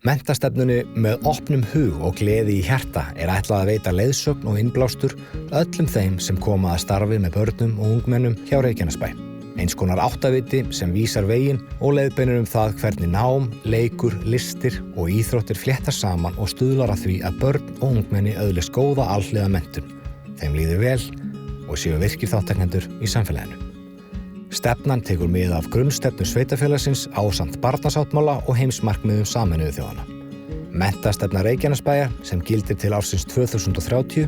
Menntastefnunni með opnum hug og gleði í hjarta ætlað að veita leiðsögn og innblástur öllum þeim sem koma að starfi með börnum og ungmennum hjá Reykjanesbæ. Eins konar áttaviti sem vísar veginn og leiðbeinir það hvernig nám, leikur, listir og íþróttir fléttast saman og stuðlar að því að börn og ungmenni öðlist góða alhliða menntun, þeim líður vel og séu virkir þátttakendur í samfélaginu. Stefnan tekur mið af grunnstefnu sveitarfélagsins ásamt barnasáttmála og heimsmarkmiðum Sameinuðu þjóðanna. Menntastefna Reykjanesbæjar sem gildir til ársins 2030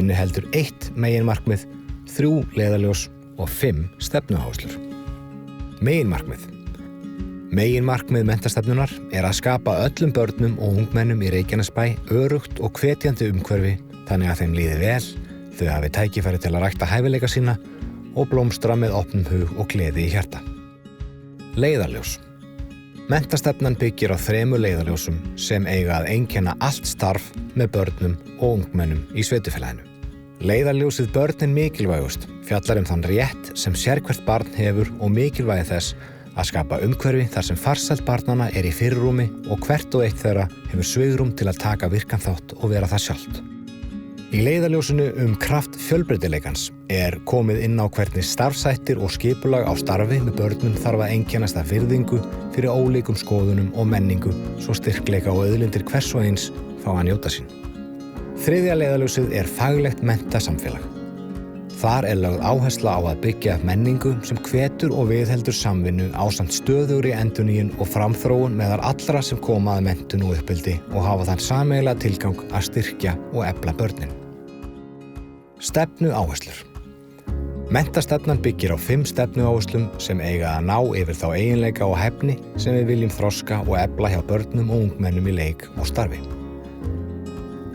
inniheldur 1 meginmarkmið, 3 leiðarljós og 5 stefnuáherslur. Meginmarkmið. Meginmarkmið menntastefnunar að skapa öllum börnum og ungmennum í Reykjanesbæ öruggt og hvetjandi umhverfi þannig að þeim líði vel, þau hafi tækifæri til að rækta hæfileika sína og blómstra með opnum hug og gleði í hjarta. Leiðarljós. Menntastefnan byggir á 3 leiðarljósum sem eiga að einkenna allt starf með börnum og ungmennum í sveitarfélaginu. Leiðarljósið börnin mikilvægust fjallar þann rétt sem sérhvert barn hefur og mikilvægi þess að skapa umhverfi þar sem farsæld barnanna í fyrirrúmi og hvert og eitt þeirra hefur svigrúm til að taka virkan þátt og vera það sjálft. Í leiðarljósinu kraft fjölbreytileikans komið inn á hvernig starfshættir og skipulag á starfi með börnum þarf að einkennast af virðingu fyrir ólíkum skoðunum og menningu svo styrkleika og auðlindir hvers og eins fá að njóta sín. 3. leiðarljósið faglegt menntasamfélag. Þar lögð áhersla á að byggja menningu sem hvetur og viðheldur samvinnu ásamt stöðugri endurnýjun og framþróun meðal allra sem koma að menntun og uppeldi og hafa þann sameiginlega tilgang að styrkja og efla börnin. Stefnuáherslur. Menntastefnan byggir á 5 stefnuáherslum sem eiga að ná yfir þá eiginleika og hæfni sem við viljum þroska og efla hjá börnum og ungmennum í leik og starfi.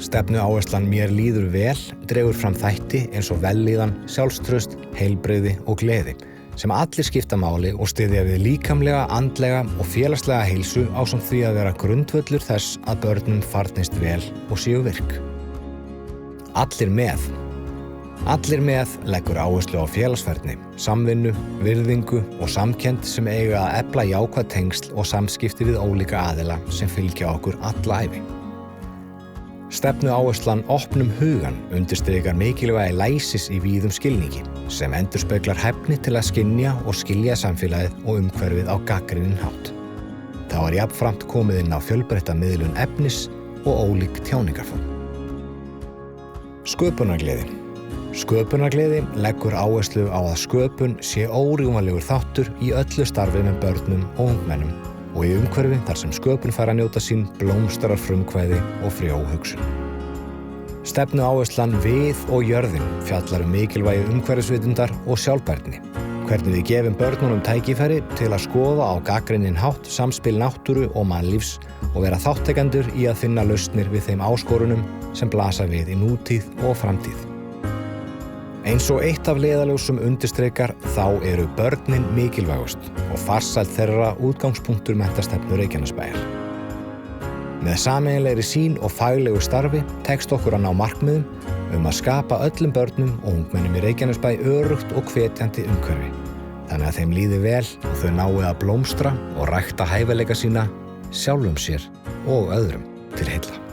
Stefnuáherslan mér líður vel dregur fram þætti eins og vellíðan, sjálfstraust, heilbrigði og gleði sem allir skipta máli og styðja við líkamlega, andlega og félagslega heilsu ásamt því að vera grundvöllur þess að börnum farnist vel og séu virk. Allir með. Allir með leggur áherslu á félagsfærni, samvinnu, virðingu og samkennd sem eiga að efla jákvæð tengsl og samskipti við ólíka aðila sem fylgja okkur alla ævi. Stefnuáherslan opnum hugan undirstrikar mikilvægi læsis í víðum skilningi sem endurspeglar hæfni til að skynja og skilja samfélagið og umhverfið á gagnrýninn hátt. Þá jafnframt komið inn á fjölbreytta miðlun efnis og ólík tjáningarform. Sköpunargleði. Sköpunargleði leggur áherslu á að sköpun sé órjúfanlegur þáttur í öllu starfi með börnum og ungmennum og í umhverfi þar sem sköpun fær að njóta sín blómstrar frumkvæði og frjó hugsun. Stefnuáherslan við og jörðin fjallar mikilvægi umhverfisvitundar og sjálfbærni. Hvernig við gefum börnunum tækifæri til að skoða á gagnrýninn hátt samspil náttúru og mannlífs og vera þáttakendur í að finna lausnir við þeim áskorunum sem blasa við í nútíð og framtíð. Eins og eitt af leiðarljósum undirstrikar þá börnin mikilvægust og farsæld þeirra útgangspunktur menntastefnu Reykjanesbæjar. Með sameiginlegri sýn og faglegu starfi tekst okkur að ná markmiðum að skapa öllum börnum og ungmennum í Reykjanesbæ öruggt og hvetjandi umhverfi, þannig að þeim líði vel og þau nái að blómstra og rækta hæfileika sína sjálfum sér og öðrum til heilla.